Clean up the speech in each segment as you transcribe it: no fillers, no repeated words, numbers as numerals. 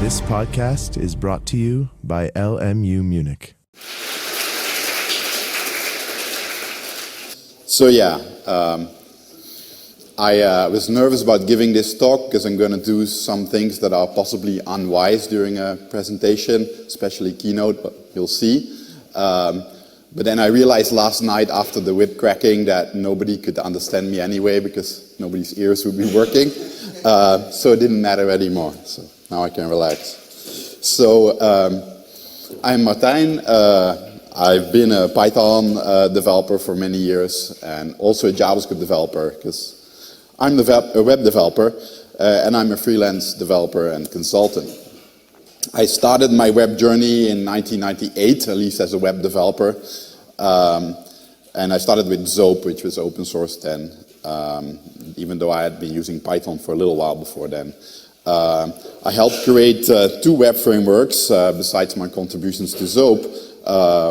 This podcast is brought to you by LMU Munich. So yeah, I was nervous about giving this talk because I'm going to do some things that are possibly unwise during a presentation, especially keynote, but you'll see. But then I realized last night after the whip cracking that nobody could understand me anyway because nobody's ears would be working. So it didn't matter anymore. So now I can relax. So I'm Martijn. I've been a Python developer for many years and also a JavaScript developer because I'm a web developer and I'm a freelance developer and consultant. I started my web journey in 1998, at least as a web developer, and I started with Zope, which was open source then, even though I had been using Python for a little while before then. I helped create two web frameworks besides my contributions to Zope,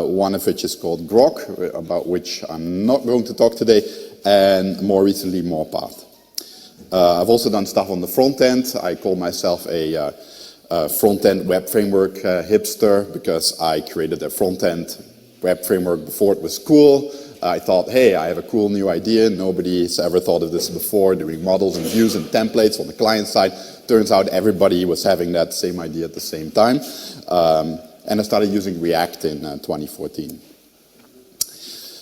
one of which is called Grok, about which I'm not going to talk today, and more recently Morepath. I've also done stuff on the front end. I call myself a front-end web framework hipster because I created a front-end web framework before it was cool. I thought, hey, I have a cool new idea. Nobody's ever thought of this before, doing models and views and templates on the client side. Turns out everybody was having that same idea at the same time. And I started using React in 2014.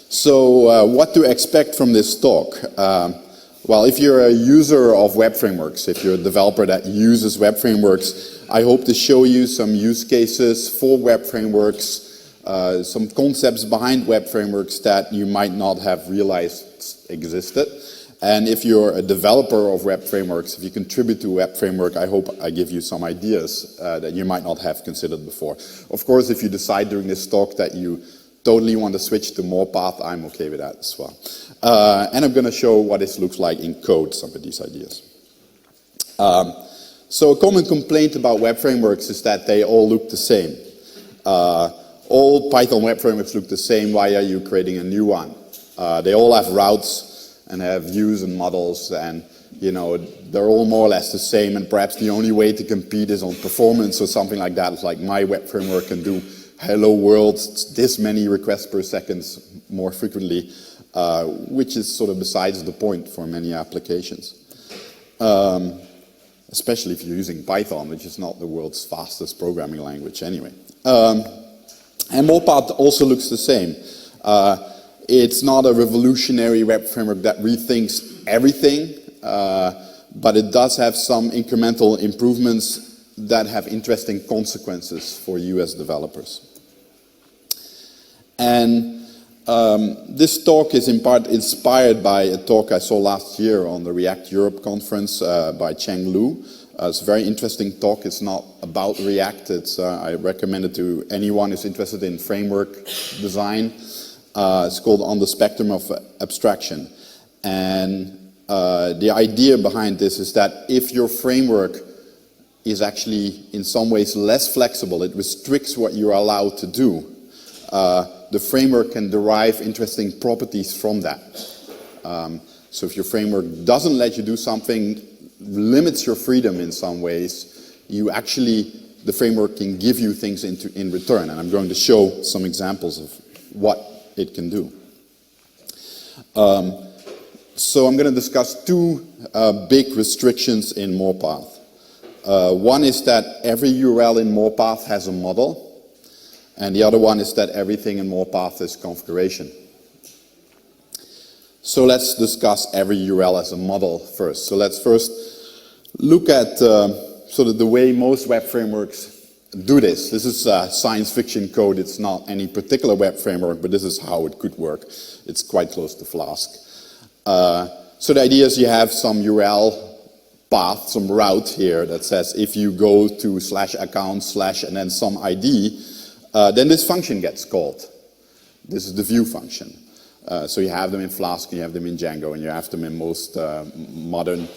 So what to expect from this talk? Well, if you're a user of web frameworks, if you're a developer that uses web frameworks, I hope to show you some use cases for web frameworks, some concepts behind web frameworks that you might not have realized existed. And if you're a developer of web frameworks, if you contribute to a web framework, I hope I give you some ideas that you might not have considered before. Of course, if you decide during this talk that you totally want to switch to Morepath, I'm okay with that as well. And I'm going to show what this looks like in code, some of these ideas. So a common complaint about web frameworks is that they all look the same. All Python web frameworks look the same. Why are you creating a new one? They all have routes and have views and models, and you know they're all more or less the same. And perhaps the only way to compete is on performance or something like that. It's like my web framework can do hello world this many requests per second more frequently, which is sort of besides the point for many applications. Especially if you're using Python, which is not the world's fastest programming language anyway. And Morepath also looks the same. It's not a revolutionary web framework that rethinks everything, but it does have some incremental improvements that have interesting consequences for you as developers. And this talk is in part inspired by a talk I saw last year on the React Europe conference by Cheng Lu. It's a very interesting talk. It's not about React. I recommend it to anyone who's interested in framework design. It's called On the Spectrum of Abstraction. And the idea behind this is that if your framework is actually in some ways less flexible, it restricts what you're allowed to do, the framework can derive interesting properties from that. So if your framework doesn't let you do something, limits your freedom in some ways, the framework can give you things in return. And I'm going to show some examples of what it can do. So I'm going to discuss two big restrictions in Morepath. One is that every URL in Morepath has a model. And the other one is that everything in Morepath is configuration. So let's discuss every URL as a model first. So let's first look at sort of the way most web frameworks do this. This is science fiction code. It's not any particular web framework, but this is how it could work. It's quite close to Flask. So the idea is you have some URL path, some route here that says if you go to /account/ and then some ID, then this function gets called. This is the view function. So you have them in Flask, and you have them in Django, and you have them in most modern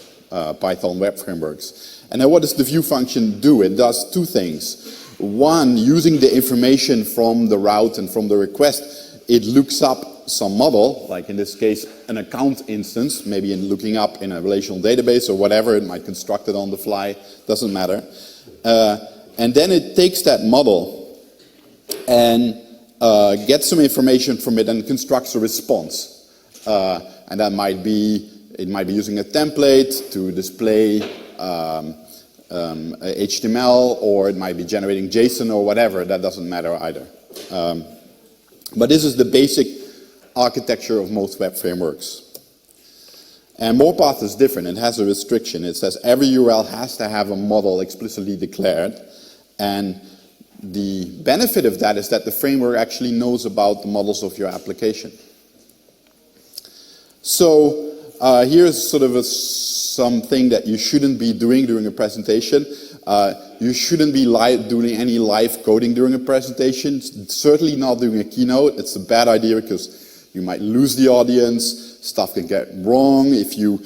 Python web frameworks. And then what does the view function do? It does two things. One, using the information from the route and from the request, it looks up some model, like in this case an account instance, maybe in looking up in a relational database or whatever, it might construct it on the fly, doesn't matter. And then it takes that model and gets some information from it and constructs a response. And that might be, it might be using a template to display HTML, or it might be generating JSON or whatever. That doesn't matter either. But this is the basic architecture of most web frameworks. And Morepath is different. It has a restriction. It says every URL has to have a model explicitly declared. And the benefit of that is that the framework actually knows about the models of your application. So here's sort of something that you shouldn't be doing during a presentation. You shouldn't be doing any live coding during a presentation. Certainly not during a keynote. It's a bad idea because you might lose the audience. Stuff can get wrong. If you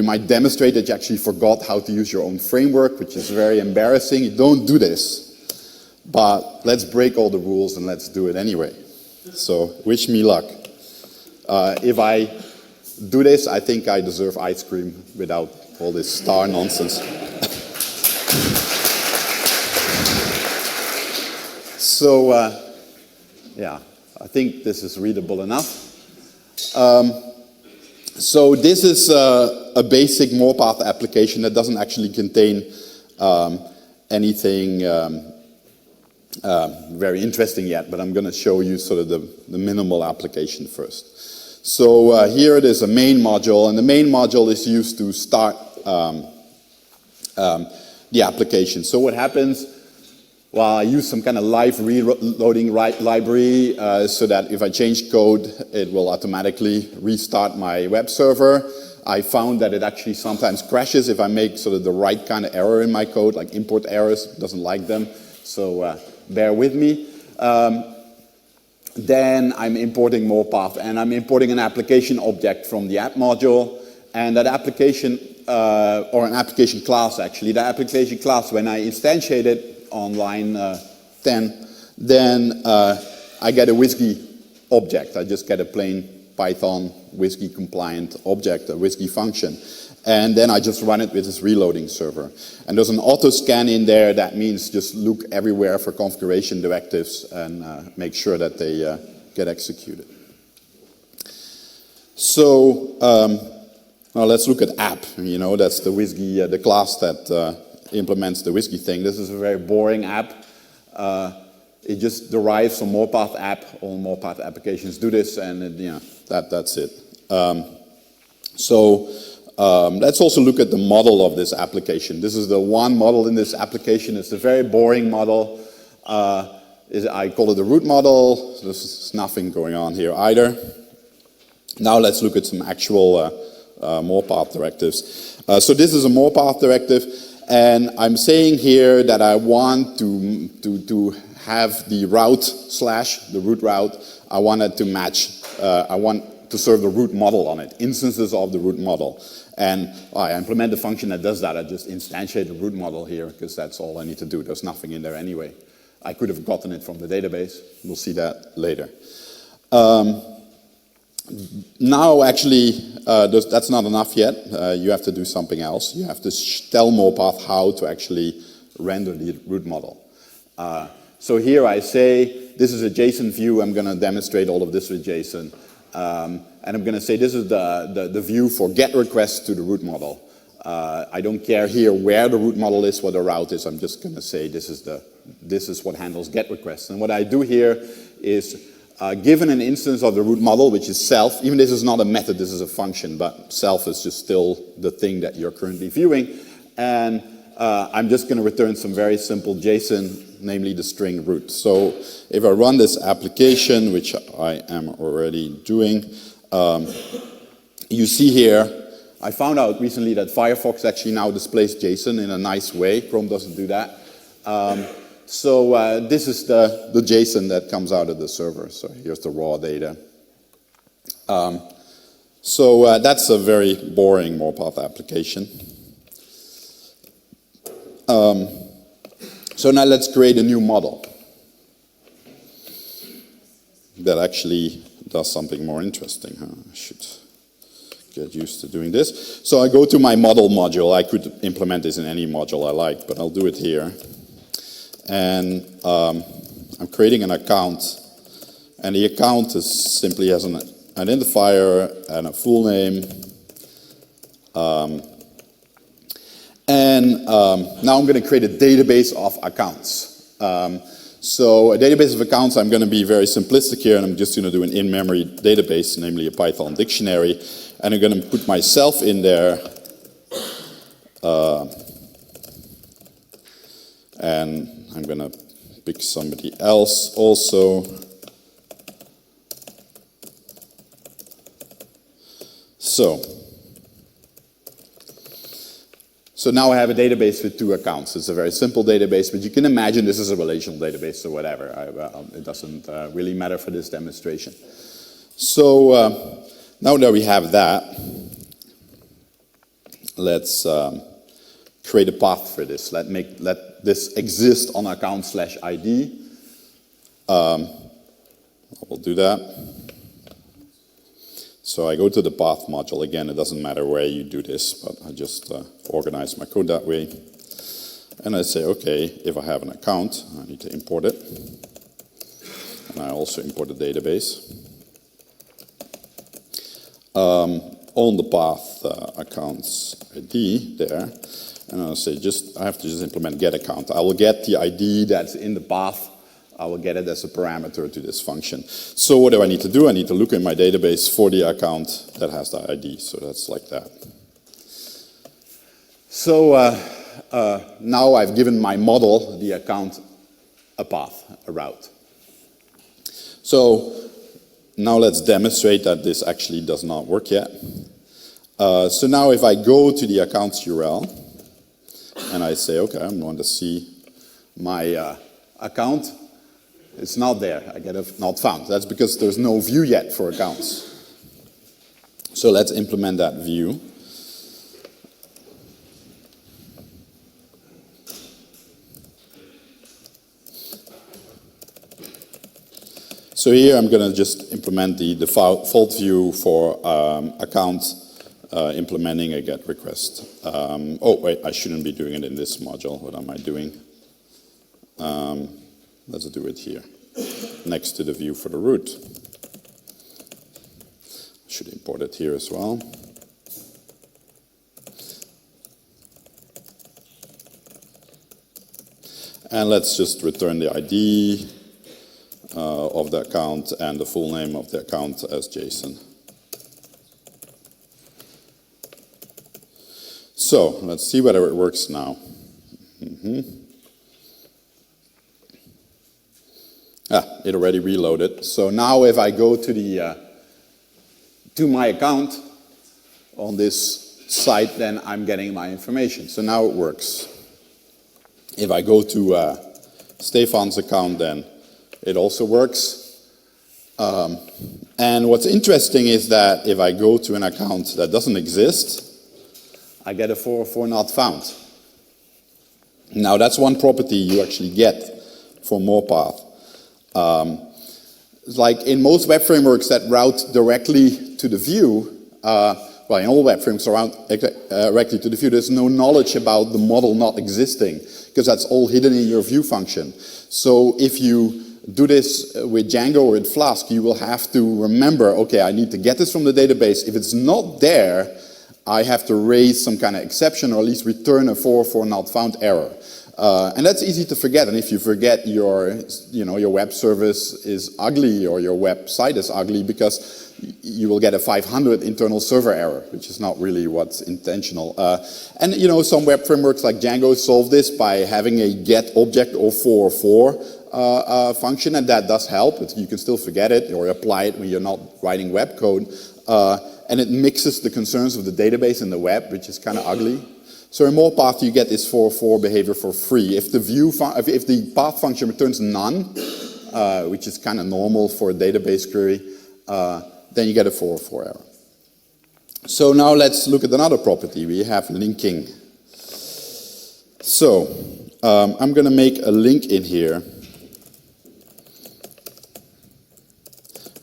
might demonstrate that you actually forgot how to use your own framework, which is very embarrassing. Don't do this. But let's break all the rules and let's do it anyway. So wish me luck. If I do this, I think I deserve ice cream without all this star nonsense. So, yeah, I think this is readable enough. So this is a basic Morepath application that doesn't actually contain anything very interesting yet, but I'm going to show you sort of the minimal application first. So here it is, a main module, and the main module is used to start the application. So what happens? Well, I use some kind of live reloading library so that if I change code, it will automatically restart my web server. I found that it actually sometimes crashes if I make sort of the right kind of error in my code, like import errors. It doesn't like them, so bear with me. Then I'm importing Morepath, and I'm importing an application object from the app module, and that application, or an application class actually, the application class, when I instantiate it on line 10, then I get a WSGI object. I just get a plain Python WSGI compliant object, a WSGI function. And then I just run it with this reloading server. And there's an auto scan in there. That means just look everywhere for configuration directives and make sure that they get executed. So now let's look at app. You know, that's the WSGI, the class that implements the WSGI thing. This is a very boring app. It just derives from Morepath app. All Morepath applications do this, and that's it. Let's also look at the model of this application. This is the one model in this application. It's a very boring model. I call it the root model. There's nothing going on here either. Now let's look at some actual Morepath directives. So this is a Morepath directive, and I'm saying here that I want to have the route / the root route. I want it to match. I want to serve the root model on it, instances of the root model. And I implement the function that does that. I just instantiate the root model here because that's all I need to do. There's nothing in there anyway. I could have gotten it from the database. We'll see that later. Now, actually, that's not enough yet. You have to do something else. You have to tell Morepath how to actually render the root model. So here I say, this is a JSON view. I'm going to demonstrate all of this with JSON. And I'm going to say this is the view for GET requests to the root model. I don't care here where the root model is, what the route is. I'm just going to say this is what handles GET requests. And what I do here is given an instance of the root model, which is self. Even this is not a method, this is a function, but self is just still the thing that you're currently viewing. And I'm just going to return some very simple JSON, namely the string root. So if I run this application, which I am already doing, you see here, I found out recently that Firefox actually now displays JSON in a nice way. Chrome doesn't do that. This is the JSON that comes out of the server. So here's the raw data. That's a very boring Morepath application. So now let's create a new model that actually does something more interesting. I should get used to doing this. So I go to my model module. I could implement this in any module I like, but I'll do it here. and I'm creating an account, and the account simply has an identifier and a full name. Now I'm going to create a database of accounts. So a database of accounts, I'm going to be very simplistic here, and I'm just going to do an in-memory database, namely a Python dictionary, and I'm going to put myself in there, and I'm going to pick somebody else also. So now I have a database with 2 accounts. It's a very simple database, but you can imagine this is a relational database or whatever. It doesn't really matter for this demonstration. So now that we have that, let's create a path for this. Let this exist on account/ID. I will do that. So I go to the path module. Again, it doesn't matter where you do this, but I just organize my code that way. And I say, okay, if I have an account, I need to import it. And I also import the database. On the path accounts ID there, and I'll say I have to just implement get account. I will get the ID that's in the path. I will get it as a parameter to this function. So what do I need to do? I need to look in my database for the account that has the ID. So that's like that. So now I've given my model, the account, a path, a route. So now let's demonstrate that this actually does not work yet. So now if I go to the accounts URL and I say, okay, I'm going to see my account, it's not there. I get a not found. That's because there's no view yet for accounts. So let's implement that view. So here I'm going to just implement the default view for account implementing a GET request. Oh wait, I shouldn't be doing it in this module. What am I doing? Let's do it here, next to the view for the root. Should import it here as well. And let's just return the ID of the account and the full name of the account as JSON. So let's see whether it works now. It already reloaded. So now if I go to to my account on this site, then I'm getting my information. So now it works. If I go to Stefan's account, then it also works. And what's interesting is that if I go to an account that doesn't exist, I get a 404 not found. Now that's one property you actually get for Morepath. Like in most web frameworks that route directly to the view, well, in all web frameworks around directly to the view, there's no knowledge about the model not existing, because that's all hidden in your view function. So if you do this with Django or with Flask, you will have to remember, okay, I need to get this from the database. If it's not there, I have to raise some kind of exception, or at least return a 404 not found error. And that's easy to forget. And if you forget your web service is ugly or your website is ugly, because you will get a 500 internal server error, which is not really what's intentional. And some web frameworks like Django solve this by having a get object or 404 function, and that does help. You can still forget it or apply it when you're not writing web code. And it mixes the concerns of the database and the web, which is kind of ugly. So in Morepath, you get this 404 behavior for free. If the path function returns none, which is kind of normal for a database query, then you get a 404 error. So now let's look at another property. We have linking. So I'm going to make a link in here.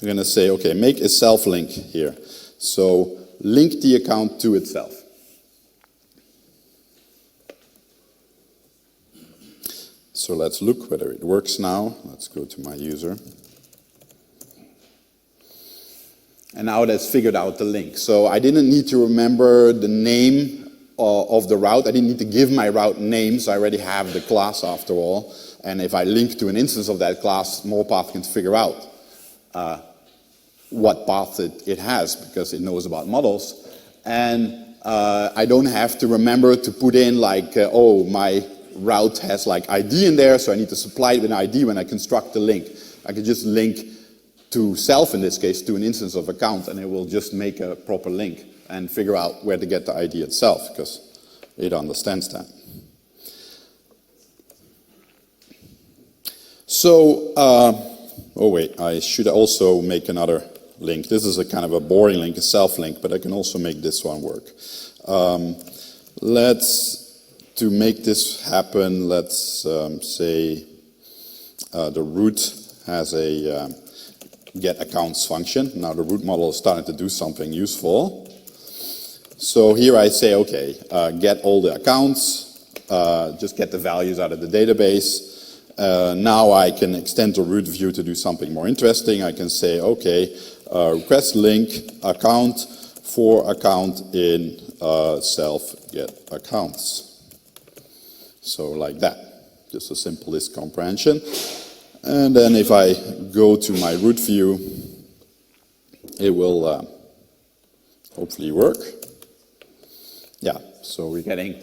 I'm going to say, okay, make a self-link here. So link the account to itself. So let's look whether it works now. Let's go to my user. And now it has figured out the link. So I didn't need to remember the name of the route. I didn't need to give my route names. I already have the class after all. And if I link to an instance of that class, Morepath can figure out what path it has because it knows about models. And I don't have to remember to put in like, oh, my route has like ID in there, so I need to supply it with an ID when I construct the link. I can just link to self, in this case, to an instance of account, and it will just make a proper link and figure out where to get the ID itself, because it understands that. So, oh wait, I should also make another link. This is a kind of a boring link, a self-link, but I can also make this one work. To make this happen, let's say the root has a get accounts function. Now the root model is starting to do something useful. So here I say, okay, get all the accounts, just get the values out of the database. Now I can extend the root view to do something more interesting. I can say, okay, request link account for account in self get accounts. So like that, just a simple list comprehension. And then if I go to my root view, it will hopefully work. Yeah, so we're getting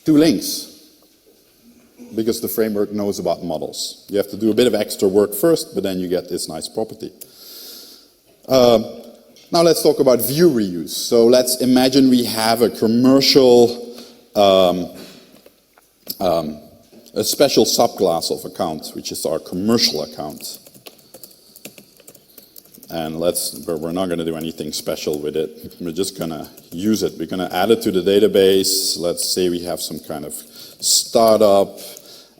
2 links because the framework knows about models. You have to do a bit of extra work first, but then you get this nice property. Now let's talk about view reuse. So let's imagine we have a commercial a special subclass of account, which is our commercial account. And we're not going to do anything special with it. We're just going to use it. We're going to add it to the database. Let's say we have some kind of startup,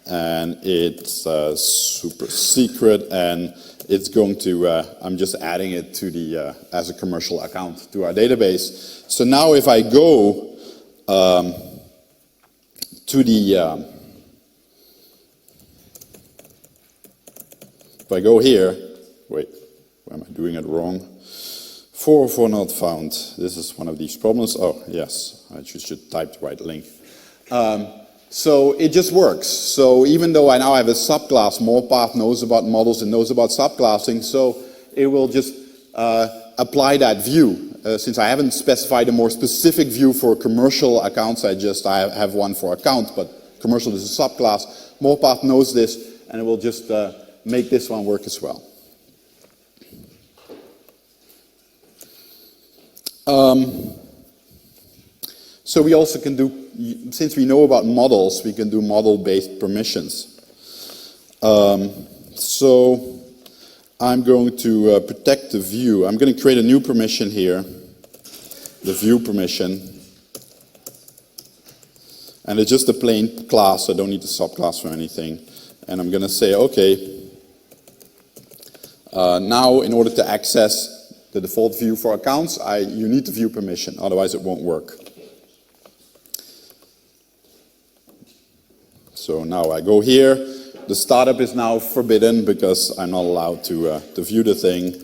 and it's super secret, and it's going to, I'm just adding it to the, as a commercial account to our database. So now if I go to the, if I go here, wait, why am I doing it wrong? 404 not found. This is one of these problems. Oh, yes, I should type the right link. So it just works. So even though I now have a subclass, Morepath knows about models and knows about subclassing, so it will just apply that view. Since I haven't specified a more specific view for commercial accounts, I have one for account, but commercial is a subclass. Morepath knows this, and it will just make this one work as well. So we also can do, since we know about models, we can do model-based permissions. So I'm going to protect the view. I'm going to create a new permission here, the view permission. And it's just a plain class, I don't need the subclass for anything. And I'm going to say, okay, now in order to access the default view for accounts, you need the view permission, otherwise it won't work. So now I go here. The startup is now forbidden because I'm not allowed to view the thing.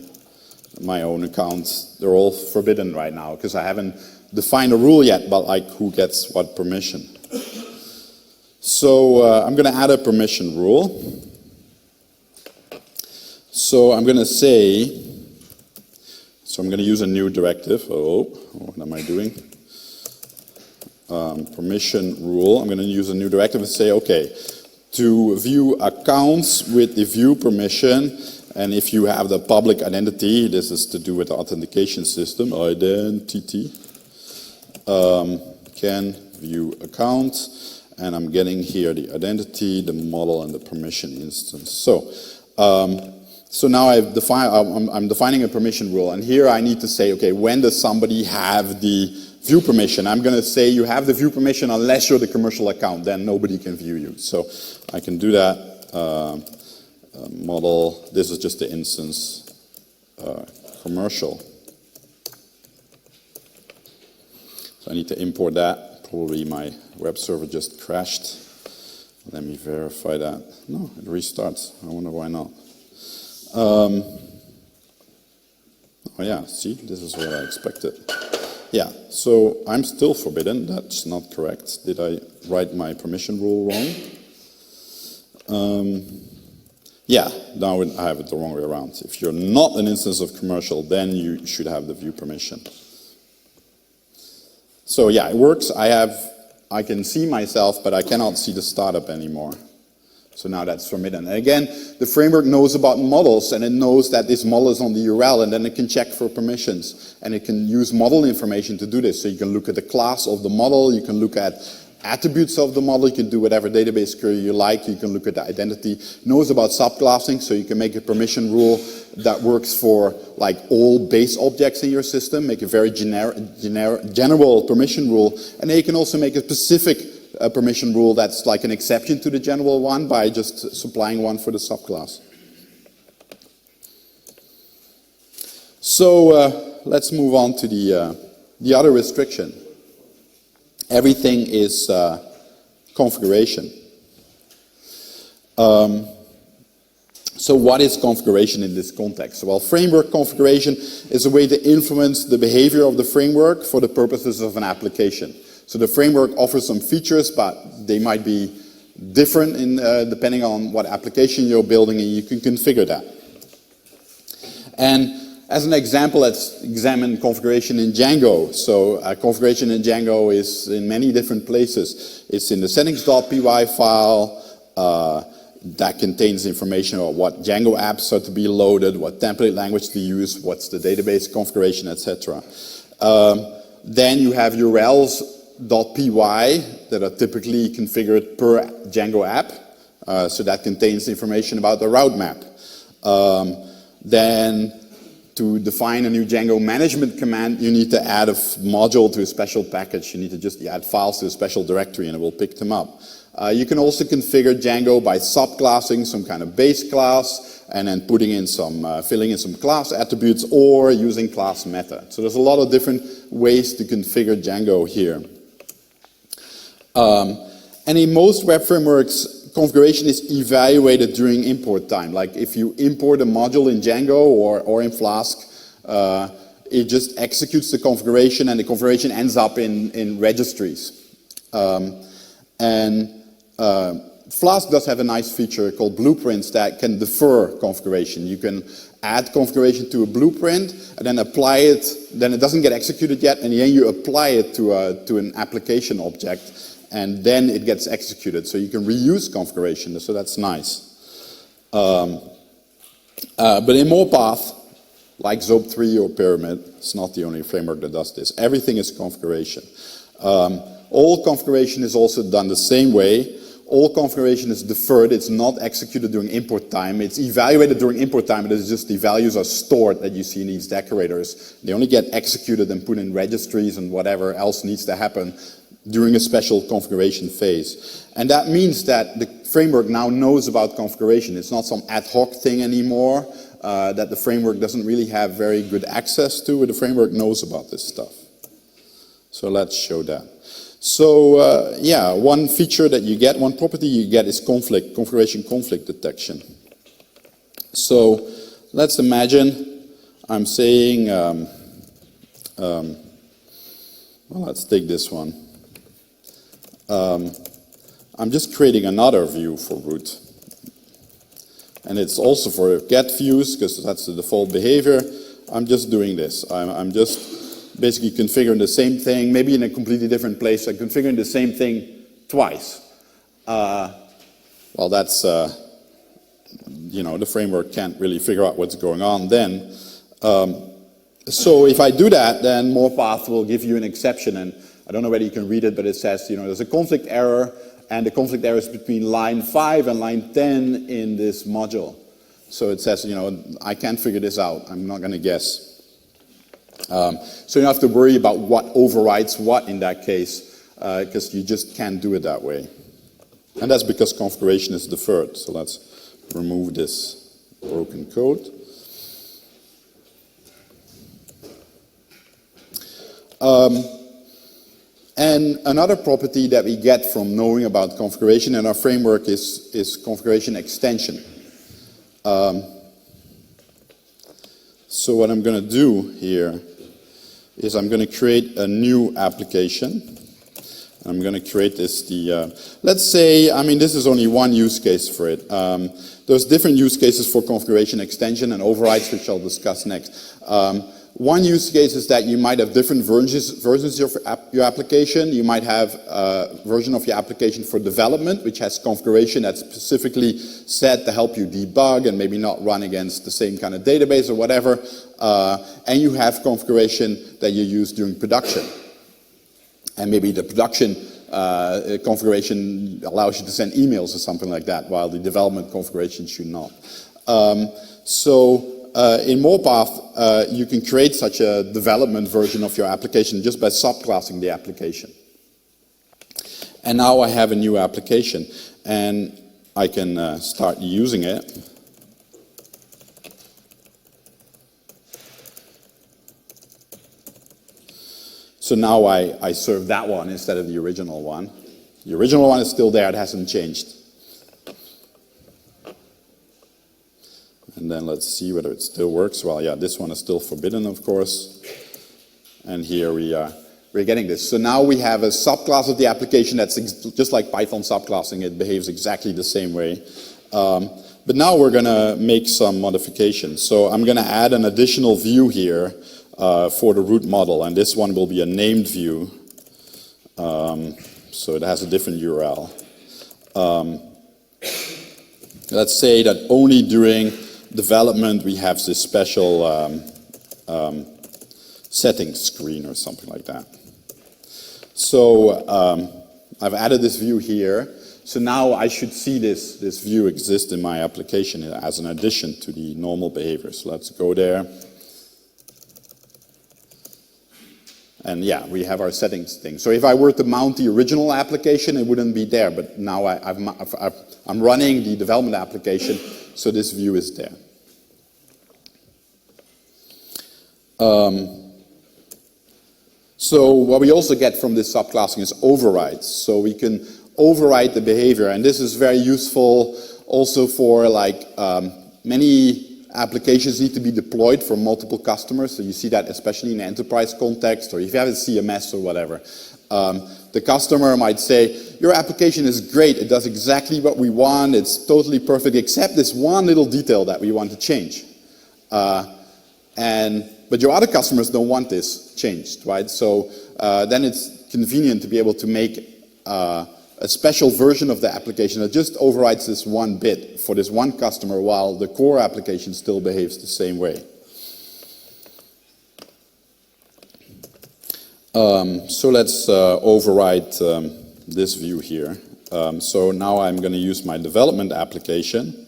My own accounts, they're all forbidden right now because I haven't defined a rule yet, but like who gets what permission. So I'm going to add a permission rule. So I'm going to say, so I'm going to use a new directive. Oh, what am I doing? Permission rule. I'm going to use a new directive and say, okay, to view accounts with the view permission, and if you have the public identity, this is to do with the authentication system, identity, can view account, and I'm getting here the identity, the model, and the permission instance. So now I'm defining a permission rule, and here I need to say, okay, when does somebody have the view permission? I'm going to say you have the view permission unless you're the commercial account, then nobody can view you. So I can do that. Model, this is just the instance, commercial. So I need to import that. Probably my web server just crashed. Let me verify that. No, it restarts. I wonder why not. Oh yeah, see, this is what I expected. Yeah, so I'm still forbidden. That's not correct. Did I write my permission rule wrong? Yeah, now I have it the wrong way around. If you're not an instance of commercial, then you should have the view permission. So yeah, it works. I can see myself, but I cannot see the startup anymore. So now that's forbidden. And again, the framework knows about models, and it knows that this model is on the URL, and then it can check for permissions. And it can use model information to do this. So you can look at the class of the model, you can look at attributes of the model, you can do whatever database query you like, you can look at the identity. It knows about subclassing, so you can make a permission rule that works for like all base objects in your system, make a very general permission rule, and then you can also make a specific permission rule that's like an exception to the general one by just supplying one for the subclass. So let's move on to the other restriction. Everything is configuration. So what is configuration in this context? Well, framework configuration is a way to influence the behavior of the framework for the purposes of an application. So the framework offers some features, but they might be different depending on what application you're building, and you can configure that. And as an example, let's examine configuration in Django. So configuration in Django is in many different places. It's in the settings.py file that contains information about what Django apps are to be loaded, what template language to use, what's the database configuration, etc. Then you have URLs.py that are typically configured per Django app. So that contains information about the route map. Then to define a new Django management command, you need to add a module to a special package. You need to just add files to a special directory and it will pick them up. You can also configure Django by subclassing some kind of base class and then putting in some, filling in some class attributes or using class meta. So there's a lot of different ways to configure Django here. And in most web frameworks, configuration is evaluated during import time. Like if you import a module in Django or in Flask, it just executes the configuration and the configuration ends up in registries. Flask does have a nice feature called Blueprints that can defer configuration. You can add configuration to a blueprint and then apply it, then it doesn't get executed yet, and then you apply it to an application object, and then it gets executed. So you can reuse configuration, so that's nice. But in Morepath, like Zope3 or Pyramid, it's not the only framework that does this. Everything is configuration. All configuration is also done the same way. All configuration is deferred. It's not executed during import time. It's evaluated during import time, but it's just the values are stored that you see in these decorators. They only get executed and put in registries and whatever else needs to happen during a special configuration phase. And that means that the framework now knows about configuration. It's not some ad hoc thing anymore that the framework doesn't really have very good access to. The framework knows about this stuff. So let's show that. So yeah, one feature that you get, one property you get is configuration conflict detection. So let's imagine I'm saying, well, let's take this one. I'm just creating another view for root. And it's also for get views, because that's the default behavior. I'm just doing this. I'm just basically configuring the same thing, maybe in a completely different place. I'm configuring the same thing twice. Well, that's, you know, the framework can't really figure out what's going on then. So if I do that, then Morepath will give you an exception. And I don't know whether you can read it, but it says, you know, there's a conflict error, and the conflict error is between line 5 and line 10 in this module. So it says, you know, I can't figure this out. I'm not going to guess. So you don't have to worry about what overrides what in that case, because you just can't do it that way. And that's because configuration is deferred. So let's remove this broken code. And another property that we get from knowing about configuration in our framework is configuration extension. So what I'm going to do here is I'm going to create a new application. I'm going to create this, let's say, I mean, this is only one use case for it. There's different use cases for configuration extension and overrides, which I'll discuss next. One use case is that you might have different versions of your application. You might have a version of your application for development, which has configuration that's specifically set to help you debug and maybe not run against the same kind of database or whatever. And you have configuration that you use during production. And maybe the production configuration allows you to send emails or something like that, while the development configuration should not. In Morepath, you can create such a development version of your application just by subclassing the application. And now I have a new application, and I can start using it. So now I serve that one instead of the original one. The original one is still there, it hasn't changed. And then let's see whether it still works. Well, yeah, this one is still forbidden, of course. And here we're getting this. So now we have a subclass of the application that's just like Python subclassing. It behaves exactly the same way. But now we're going to make some modifications. So I'm going to add an additional view here for the root model. And this one will be a named view. So it has a different URL. Let's say that only during development we have this special settings screen or something like that. So I've added this view here. So now I should see this view exist in my application as an addition to the normal behavior. So let's go there. And yeah, we have our settings thing. So if I were to mount the original application, it wouldn't be there. But now I'm running the development application, so this view is there. So what we also get from this subclassing is overrides. So we can override the behavior, and this is very useful also for like many applications need to be deployed for multiple customers. So you see that especially in an enterprise context, or if you have a CMS or whatever. The customer might say, your application is great, it does exactly what we want, it's totally perfect, except this one little detail that we want to change. But your other customers don't want this changed, right? So then it's convenient to be able to make a special version of the application that just overrides this one bit for this one customer while the core application still behaves the same way. So let's override this view here. So now I'm going to use my development application.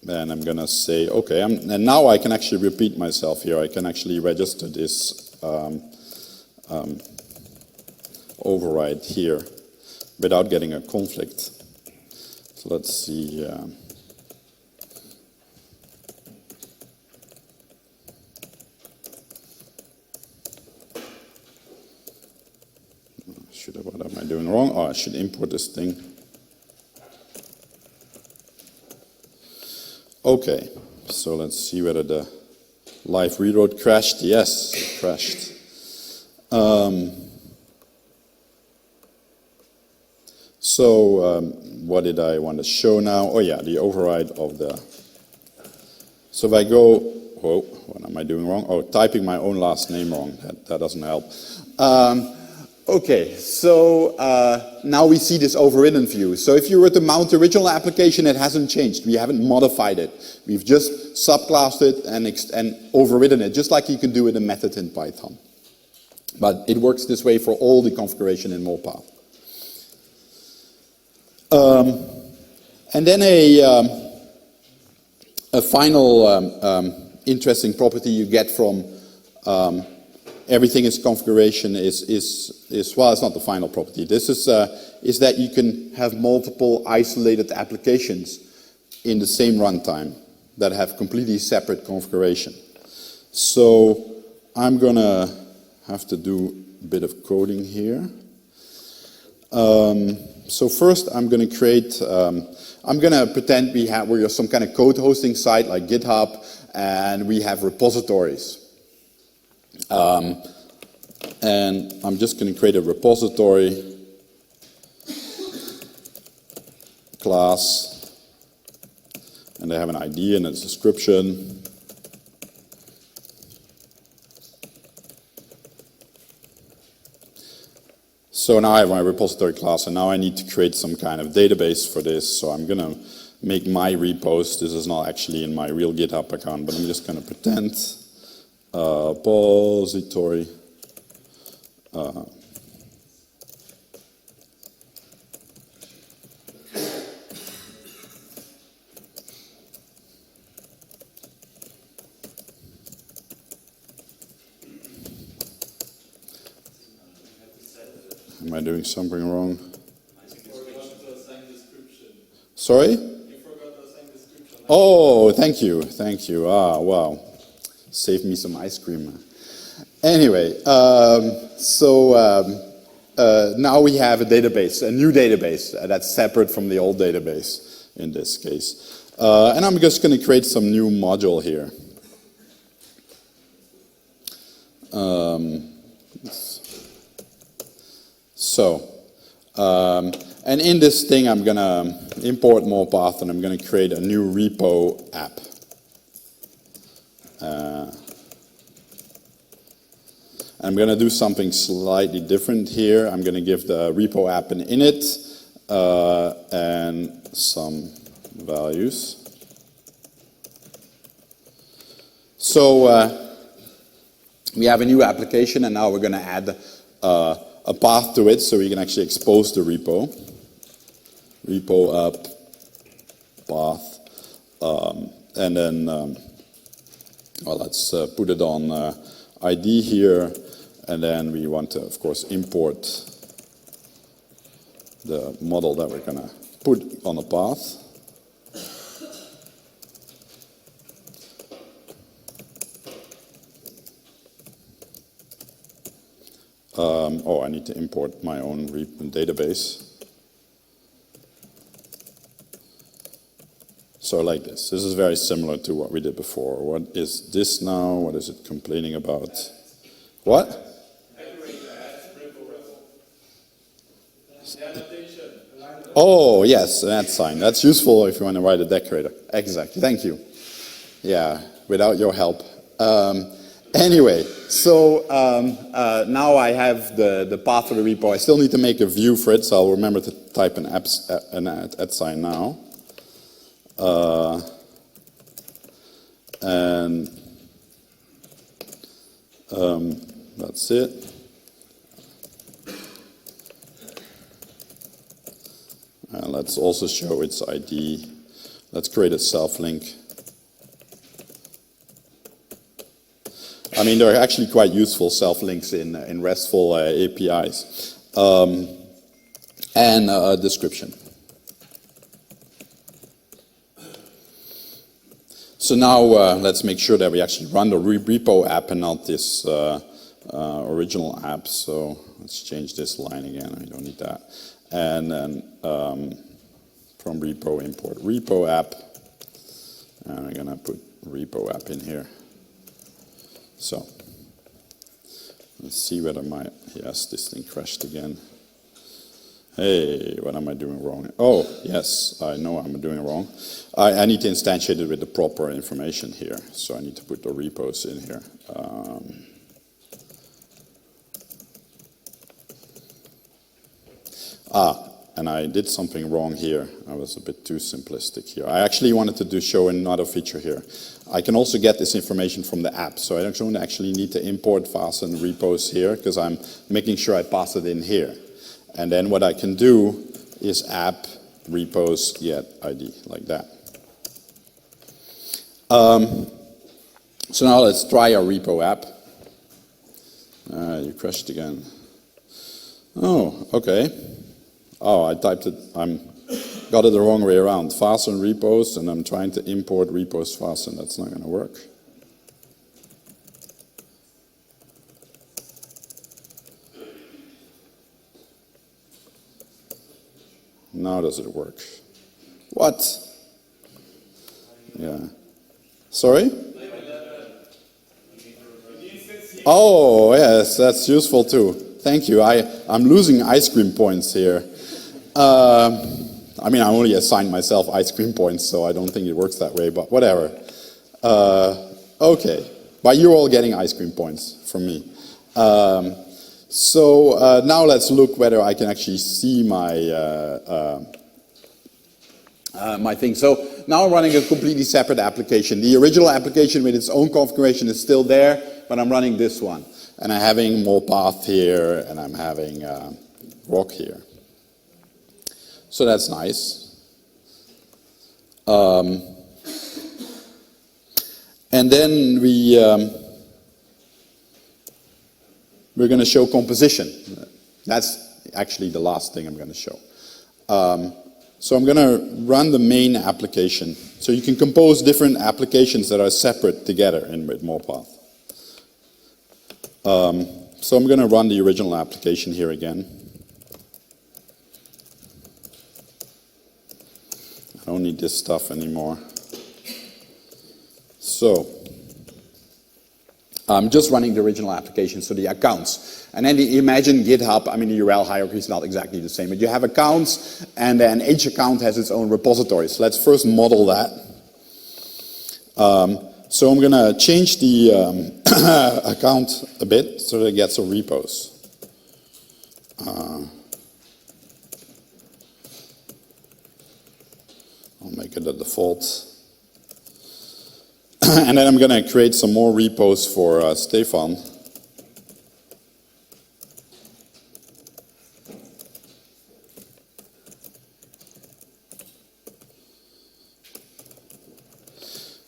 And I'm going to say, okay, and now I can actually repeat myself here. I can actually register this override here without getting a conflict. So let's see. What am I doing wrong? Oh, I should import this thing. Okay, so let's see whether the live reload crashed. Yes, it crashed. What did I want to show now? Oh yeah, the override of the... So if I go... Whoa, what am I doing wrong? Oh, typing my own last name wrong. That doesn't help. Okay, so now we see this overridden view. So if you were to mount the original application, it hasn't changed. We haven't modified it. We've just subclassed it and overridden it, just like you can do with a method in Python. But it works this way for all the configuration in Morepath. And then a final interesting property you get from everything is configuration is well, it's not the final property. This is that you can have multiple isolated applications in the same runtime that have completely separate configuration. So I'm gonna have to do a bit of coding here. So first I'm going to create, I'm going to pretend we're some kind of code hosting site like GitHub, and we have repositories. And I'm just going to create a repository class, and they have an ID and a description. So now I have my repository class, and now I need to create some kind of database for this. So I'm going to make my repos. This is not actually in my real GitHub account, but I'm just going to pretend repository. Am I doing something wrong? Sorry? You forgot the same description. Oh, thank you, thank you. Ah, wow. Saved me some ice cream. Anyway, now we have a database, a new database that's separate from the old database in this case. And I'm just going to create some new module here. And in this thing, I'm going to import Morepath, and I'm going to create a new repo app. I'm going to do something slightly different here. I'm going to give the repo app an init and some values. So we have a new application, and now we're going to add a path to it so we can actually expose the repo. Repo app path. And then, well, let's put it on ID here. And then we want to, of course, import the model that we're going to put on the path. Oh, I need to import my own database. So like this. This is very similar to what we did before. What is this now? What is it complaining about? What? Oh, yes, that sign. That's useful if you want to write a decorator. Exactly. Thank you. Yeah, without your help. Anyway, so now I have the path for the repo. I still need to make a view for it, so I'll remember to type an @ sign now. And that's it. And let's also show its ID. Let's create a self-link. I mean, they're actually quite useful self-links in RESTful APIs. And a description. So now let's make sure that we actually run the repo app and not this original app. So let's change this line again. I don't need that. And then from repo, import repo app. And I'm going to put repo app in here. So let's see whether yes, this thing crashed again. Hey, what am I doing wrong? Oh, yes, I know what I'm doing wrong. I need to instantiate it with the proper information here. So I need to put the repos in here. And I did something wrong here. I was a bit too simplistic here. I actually wanted to show another feature here. I can also get this information from the app. So I don't actually need to import Faassen repos here because I'm making sure I pass it in here. And then what I can do is app repos get ID, like that. So now let's try our repo app. You crashed again. Oh, okay. Oh, I typed it, got it the wrong way around. Faassen repos, and I'm trying to import repos Faassen. That's not going to work. Now does it work? What? Yeah. Sorry? Oh, yes, that's useful too. Thank you. I'm losing ice cream points here. I mean, I only assigned myself ice cream points, so I don't think it works that way, but whatever. Okay. But you're all getting ice cream points from me. So now let's look whether I can actually see my my thing. So now I'm running a completely separate application. The original application with its own configuration is still there, but I'm running this one. And I'm having Morepath here, and I'm having rock here. So that's nice. And then we're going to show composition. That's actually the last thing I'm going to show. So I'm going to run the main application. So you can compose different applications that are separate together with Morepath. So I'm going to run the original application here again. I don't need this stuff anymore. So I'm just running the original application, so the accounts. And then imagine GitHub, I mean the URL hierarchy is not exactly the same, but you have accounts, and then each account has its own repository. So let's first model that. So I'm going to change the account a bit so that it gets some repos. I'll make it the default. And then I'm going to create some more repos for Stefan.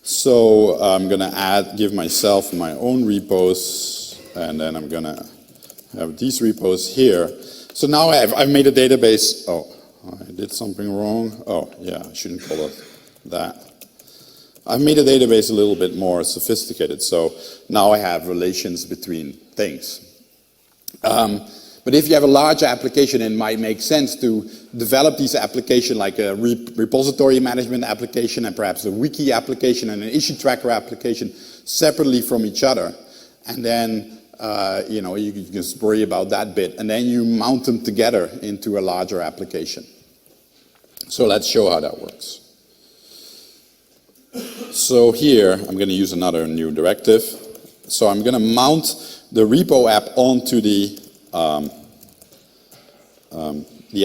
So I'm going to give myself my own repos, and then I'm going to have these repos here. So now I've made a database. Oh, I did something wrong. Oh, yeah, I shouldn't call it that. I've made a database a little bit more sophisticated, so now I have relations between things. But if you have a large application, it might make sense to develop these applications like a repository management application and perhaps a wiki application and an issue tracker application separately from each other. And then you know, you can just worry about that bit, and then you mount them together into a larger application. So let's show how that works. So here, I'm going to use another new directive. So I'm going to mount the repo app onto the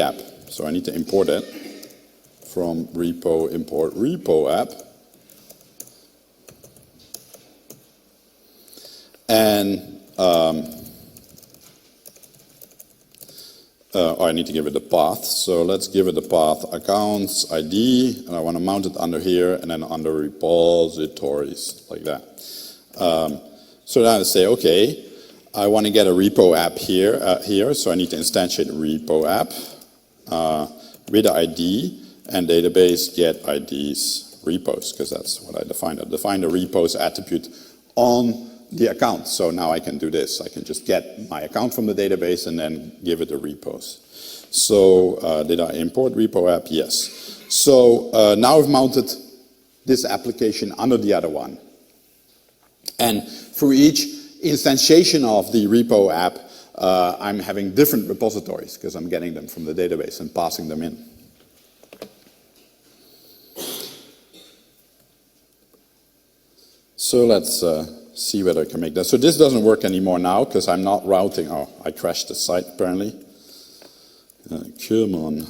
app. So I need to import it from repo, import repo app. And I need to give it a path. So let's give it the path accounts ID, and I want to mount it under here and then under repositories like that. So now I say, okay, I want to get a repo app here, so I need to instantiate a repo app with ID and database get IDs repos, because that's what I defined. I defined a repos attribute on the account. So now I can do this. I can just get my account from the database and then give it a repos. So did I import repo app? Yes. So now I've mounted this application under the other one. And for each instantiation of the repo app, I'm having different repositories because I'm getting them from the database and passing them in. So let's see whether I can make that. So this doesn't work anymore now because I'm not routing. Oh, I crashed the site apparently. Come on.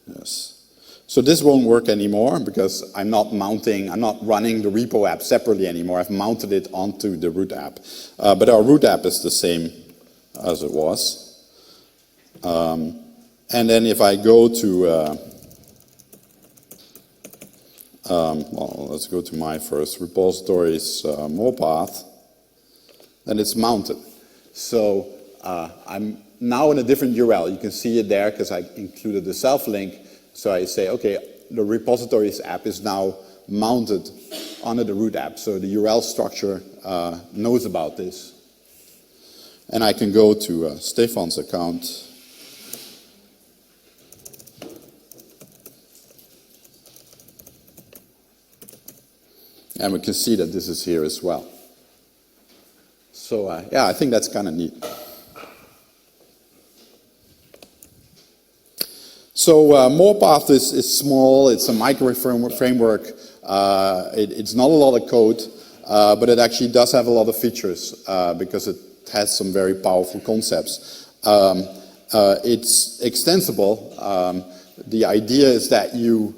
Yes. So this won't work anymore because I'm not running the repo app separately anymore. I've mounted it onto the root app. But our root app is the same as it was. And then if I go to, well, let's go to my first repositories, Morepath, then it's mounted. So I'm now in a different URL. You can see it there because I included the self-link. So I say, okay, the repositories app is now mounted under the root app. So the URL structure knows about this. And I can go to Stefan's account And we can see that this is here as well. So yeah, I think that's kind of neat. So Morepath is small, it's a micro framework, it's not a lot of code, but it actually does have a lot of features because it has some very powerful concepts. It's extensible. The idea is that you,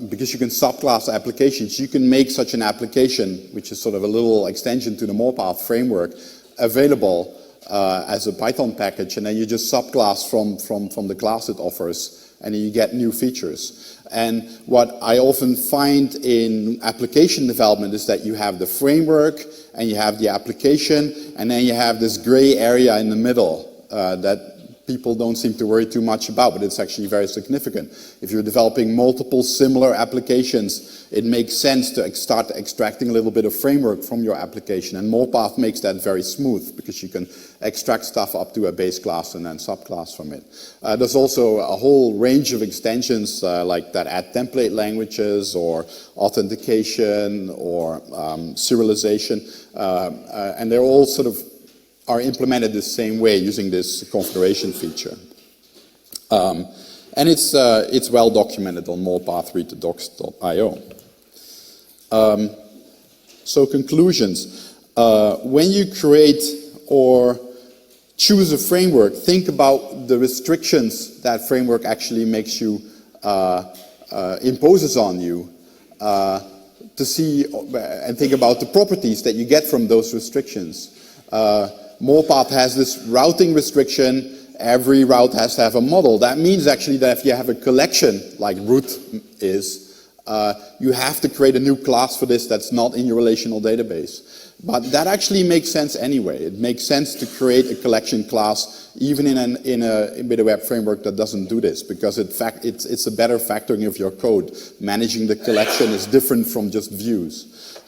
because you can subclass applications, you can make such an application, which is sort of a little extension to the Morepath framework, available as a Python package, and then you just subclass from the class it offers, and then you get new features. And what I often find in application development is that you have the framework, and you have the application, and then you have this gray area in the middle that people don't seem to worry too much about, but it's actually very significant. If you're developing multiple similar applications, it makes sense to start extracting a little bit of framework from your application, and Morepath makes that very smooth because you can extract stuff up to a base class and then subclass from it. There's also a whole range of extensions like that add template languages or authentication or serialization, and they're all sort of are implemented the same way using this configuration feature. And it's well documented on Morepath read-to-docs.io. So conclusions. When you create or choose a framework, think about the restrictions that framework actually makes you, imposes on you, to see and think about the properties that you get from those restrictions. Morepath has this routing restriction. Every route has to have a model. That means actually that if you have a collection, like root is, you have to create a new class for this that's not in your relational database. But that actually makes sense anyway. It makes sense to create a collection class even in a web framework that doesn't do this, because it's a better factoring of your code. Managing the collection is different from just views.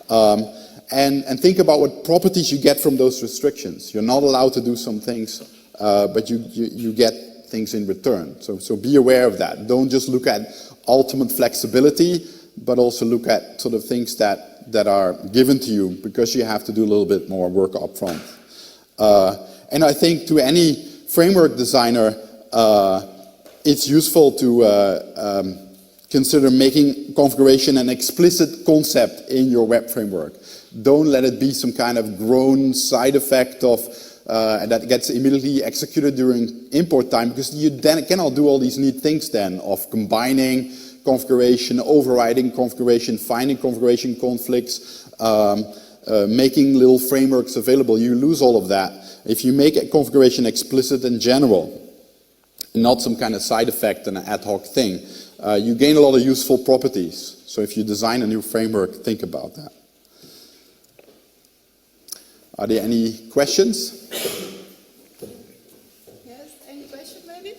And think about what properties you get from those restrictions. You're not allowed to do some things, but you get things in return. So be aware of that. Don't just look at ultimate flexibility, but also look at sort of things that are given to you because you have to do a little bit more work up front. And I think to any framework designer, it's useful to consider making configuration an explicit concept in your web framework. Don't let it be some kind of grown side effect of that gets immediately executed during import time, because you then cannot do all these neat things then of combining configuration, overriding configuration, finding configuration conflicts, making little frameworks available. You lose all of that. If you make a configuration explicit in general, not some kind of side effect and an ad hoc thing, you gain a lot of useful properties. So if you design a new framework, think about that. Are there any questions? Yes, any question maybe?